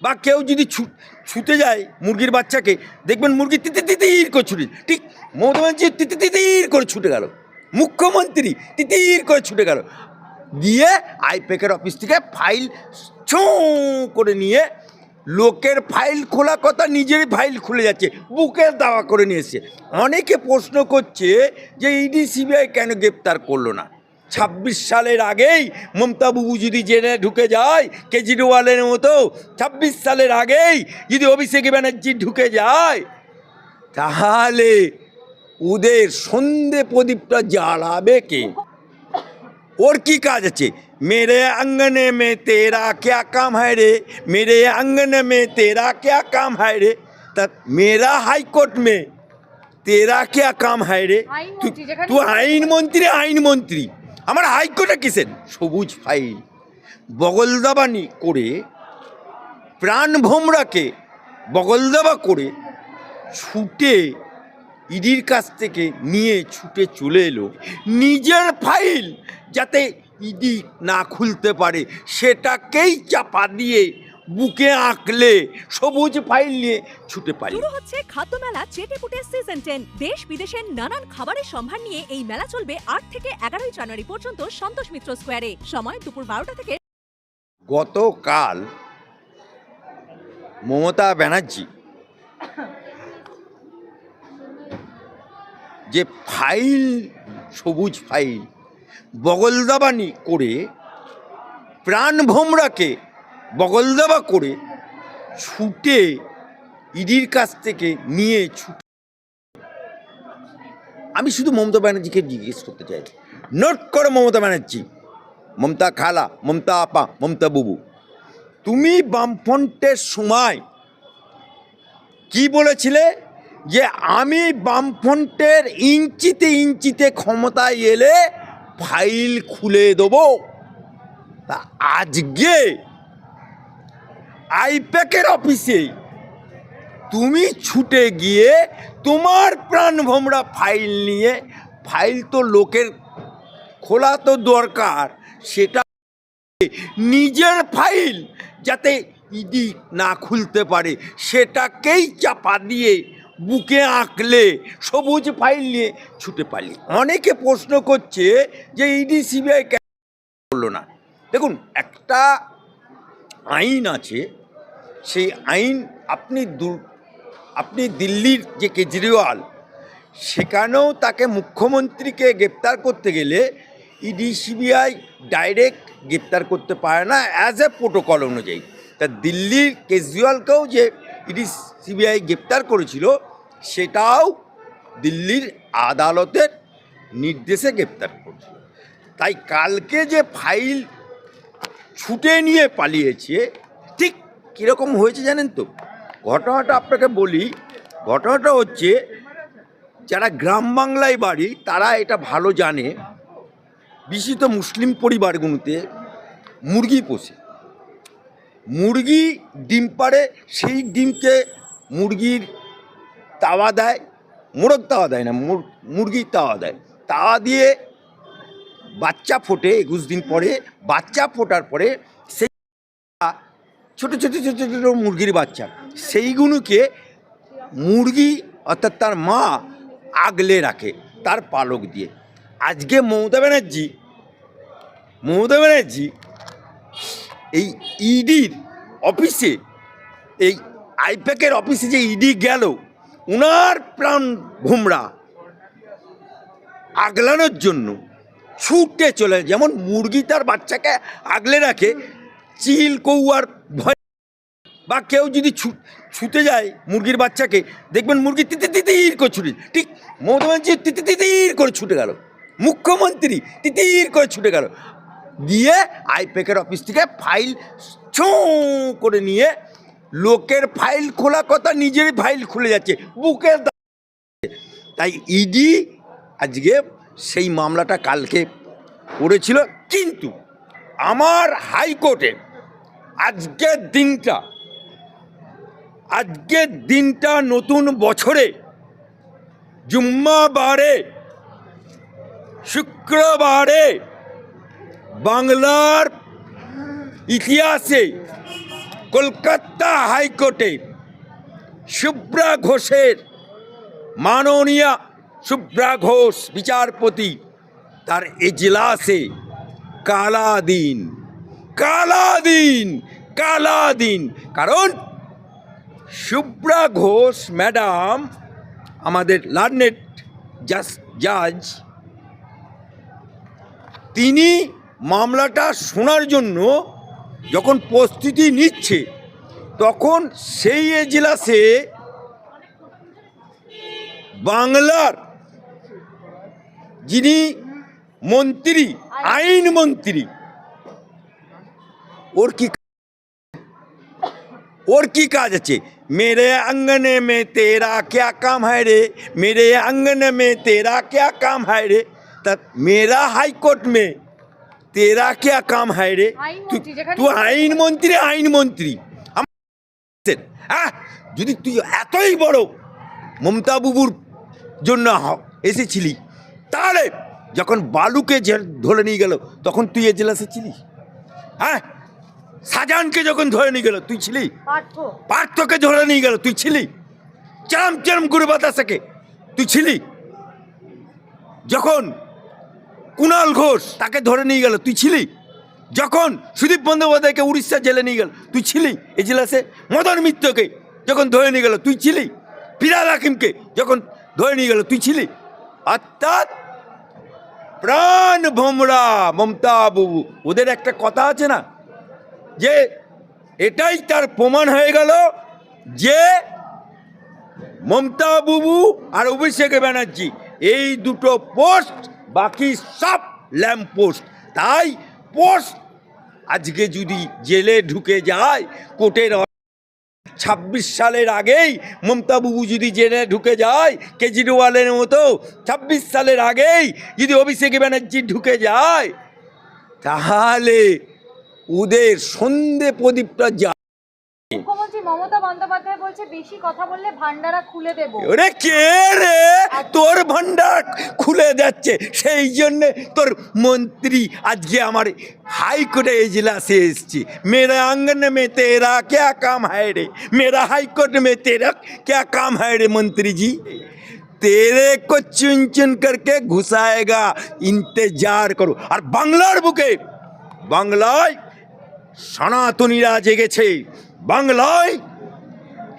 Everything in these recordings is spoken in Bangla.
বা কেউ যদি ছুতে যায় মুরগির বাচ্চাকে, দেখবেন মুরগি তিতির করে ছুটে, ঠিক মমতা ব্যানার্জি তিতির করে ছুটে গেল, মুখ্যমন্ত্রী তিতির করে ছুটে গেল, দিয়ে আইপ্যাকের অফিস থেকে ফাইল ছুঁ করে নিয়ে, লোকের ফাইল খোলা কথা নিজেরই ফাইল খুলে যাচ্ছে, বুকে দাওয়া করে নিয়ে এসছে। অনেকে প্রশ্ন করছে যে ইডি সিবিআই কেন গ্রেপ্তার করলো না। 26 সালের আগেই মমতা বাবু যদি জেলে ঢুকে যায় কেজরিওয়ালের মতো, 26 সালের আগেই যদি অভিষেক ব্যানার্জি ঢুকে যায়, তাহলে ওদের সন্ধে প্রদীপটা জ্বালাবে কে? ওর কি কাজ আছে? मेरे अंगने में तेरा क्या काम है रे, मेरे अंगने में तेरा क्या काम है रे, तब मेरा हाई कोर्ट में तेरा क्या काम है रे? तू আইন মন্ত্রী, আমার হাইকোর্টে কিসের? সবুজ ফাইল বগলদাবানি করে, প্রাণ ভোমরাকে বগলদাবা করে ছুটে ইডির কাছ থেকে নিয়ে ছুটে চলে এলো, নিজের ফাইল যাতে ইডি না খুলতে পারে সেটাকেই চাপা দিয়ে বুকে আঁকলে সবুজ ফাইল নিয়ে ছুটে পারে। শুরু হচ্ছে খাদ্য মেলা চেটেপুটে সিজন 10। দেশ বিদেশের নানান খাবারের সম্ভার নিয়ে এই মেলা চলবে 8 থেকে 11 জানুয়ারি পর্যন্ত সন্তোষ মিত্র স্কোয়ারে। সময় দুপুর 12টা থেকে। গতকাল মমতা ব্যানার্জি যে ফাইল, সবুজ ফাইল বগলদাবানি করে, প্রাণ ভোমরাকে বগলদাবা করে ছুটে ইডির কাছ থেকে নিয়ে ছুটে, আমি শুধু মমতা ব্যানার্জিকে জিজ্ঞেস করতে চাই, নোট করো মমতা ব্যানার্জি, মমতা খালা, মমতা আপা, মমতা বুবু, তুমি বামফ্রন্টের সময় কি বলেছিলে যে আমি বামফ্রন্টের ইঞ্চিতে ইঞ্চিতে ক্ষমতায় এলে ফাইল খুলে দেবো। তা আজকে আইপ্যাকের অফিসে তুমি ছুটে গিয়ে তোমার প্রাণ ভোমরা ফাইল নিয়ে, ফাইল তো লোকের খোলা তো দরকার, সেটা নিজের ফাইল যাতে ইডি না খুলতে পারে সেটাকেই চাপা দিয়ে বুকে আঁকলে সবুজ ফাইল নিয়ে ছুটে পারলি। অনেকে প্রশ্ন করছে যে ইডি সিবিআই কেন করলো না। দেখুন, একটা আইন আছে, সেই আইন আপনি দিল্লির যে কেজরিওয়াল, সেখানেও তাকে মুখ্যমন্ত্রীকে গ্রেপ্তার করতে গেলে ইডি সিবিআই ডাইরেক্ট গ্রেপ্তার করতে পারে না অ্যাজ এ প্রোটোকল অনুযায়ী। তা দিল্লির কেজরিওয়ালকেও যে ইডি সিবিআই গ্রেপ্তার করেছিল, সেটাও দিল্লির আদালতের নির্দেশে গ্রেপ্তার করেছিল। তাই কালকে যে ফাইল ছুটে নিয়ে পালিয়েছে, ঠিক কীরকম হয়েছে জানেন তো? ঘটনাটা আপনাকে বলি। ঘটনাটা হচ্ছে, যারা গ্রাম বাংলায় বাড়ি তারা এটা ভালো জানে, বিশেষত মুসলিম পরিবারগুলোতে মুরগি পোষে, মুরগি ডিম পাড়ে, সেই ডিমকে মুরগির তাওয়া দেয়, মোরগ তাওয়া দেয় না, মুরগির তাওয়া দেয়, তাওয়া দিয়ে বাচ্চা ফোটে, 21 দিন পরে বাচ্চা ফোটার পরে সেই ছোটো ছোটো ছোটো ছোটো মুরগির বাচ্চা, সেইগুলোকে মুরগি অর্থাৎ তার মা আগলে রাখে তার পালক দিয়ে। আজকে মমতা ব্যানার্জি এই ইডির অফিসে, এই আইপ্যাকের অফিসে যে ইডি গেল, ওনার প্রাণ ভোমরা আগলানোর জন্য ছুটে চলে, যেমন মুরগি তার বাচ্চাকে আগলে রাখে, চিল কৌয়ার ভয়, বা কেউ যদি ছুতে যায় মুরগির বাচ্চাকে, দেখবেন মুরগি তিতির করে ছুটে, ঠিক মমতা ব্যানার্জি তিতির করে ছুটে গেল, মুখ্যমন্ত্রী তিতির করে ছুটে গেল, দিয়ে আইপ্যাকের অফিস থেকে ফাইল ছুঁ করে নিয়ে, লোকের ফাইল খোলা কথা নিজেরই ফাইল খুলে যাচ্ছে, বুকে। তাই ইডি আজকে সেই মামলাটা কালকে করেছিল, কিন্তু আমার হাইকোর্টে আজকের দিনটা নতুন বছরে, জুম্মাবারে, শুক্রবারে বাংলার ইতিহাসে কলকাতা হাইকোর্টে শুভ্রা ঘোষের মাননীয়া শুভ্রা ঘোষ বিচারপতি তার এজলাসে কালা দিন, কালা দিন, কালা দিন। কারণ শুভ্রা ঘোষ ম্যাডাম আমাদের লার্নেড জাজ, তিনি মামলাটা শোনার জন্য যখন প্রস্তুতি নিচ্ছে তখন সেই এজলাসে বাংলার যিনি মন্ত্রী, আইন মন্ত্রী, ওর কি কাজ আছে? मेरे अंगने में तेरा क्या काम है रे, मेरे अंगने में तेरा क्या काम है रे, तब मेरा हाई कोर्ट में तेरा क्या काम है रे? तू আইন মন্ত্রী, আইন মন্ত্রী। যদি তুই এতই বড় মমতা বুবুর জন্য এসেছিলি, তাহলে যখন বালুকে ধরে নিয়ে গেল তখন তুই এজলাসে ছিলি? হ্যাঁ, শাহজাহানকে যখন ধরে নিয়ে গেল তুই ছিলি? পার্থকে ধরে নিয়ে গেল তুই ছিলি? চরম চরম গুরু বাতাসাকে তুই ছিলি? যখন কুণাল ঘোষ তাকে ধরে নিয়ে গেল তুই ছিলি? যখন সুদীপ বন্দ্যোপাধ্যায়কে উড়িষ্যা জেলে নিয়ে গেল তুই ছিলি এজলাসে? মদন মিত্রকে যখন ধরে নিয়ে গেল তুই ছিলি? ফিরহাদ হাকিমকে যখন ধরে নিয়ে গেল তুই ছিলি? অর্থাৎ প্রাণ ভোমরা মমতা বাবু, ওদের একটা কথা আছে না, যে এটাই তার প্রমাণ হয়ে গেল যে মমতা বাবু আর অভিষেক ব্যানার্জি এই দুটো পোস্ট, বাকি সব ল্যাম্প পোস্ট। তাই পোস্ট আজকে যদি জেলে ঢুকে যায় কোর্টের 26 সালের আগেই মমতা বাবু যদি জেলে ঢুকে যায় কেজরিওয়ালের মতো, 26 সালের আগেই যদি অভিষেক ব্যানার্জি ঢুকে যায়, তাহলে ওদের সন্ধে প্রদীপটা যা। মুখ্যমন্ত্রী মমতা বন্দ্যোপাধ্যায় বলছে বেশি কথা বললে ভান্ডারা খুলে দেব। ওরে কে রে তোর ভান্ডার খুলে যাচ্ছে? সেই জন্যে তোর মন্ত্রী আজকে আমার হাইকোর্টে এজলাসে এসছে। মেরা আঙ্গন মে তেরা ক্যা কাম হ্যায় রে, মেরা হাইকোর্ট মে তেরা ক্যা কাম হ্যায় রে মন্ত্রী জি, तेरे को चुन चुन करके घुसाएगा, इंतजार करो। আর বাংলার বুকে, বাংলায় সনাতনীরা জেগেছে, বাংলায়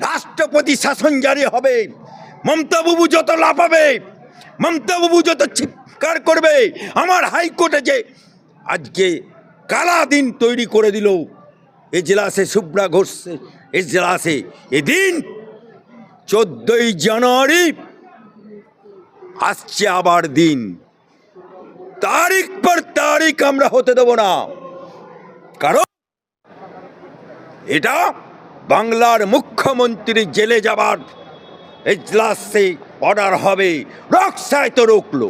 রাষ্ট্রপতি শাসন জারি হবে। মমতা বাবু যত লাফাবে, মমতা বাবু যত চিৎকার করবে, আমার হাইকোর্টে যে আজকে কালা দিন তৈরি করে দিল এজলাসে, শুভ্রা ঘোষ এজলাসে, এদিন 14ই জানুয়ারি আসছে আবার দিন, তারিখ পর তারিখ আমরা হতে দেব না। কারণ এটা বাংলার মুখ্যমন্ত্রী জেলে যাবার এজলাসে অর্ডার হবে, রক্সায় তো রোকলো।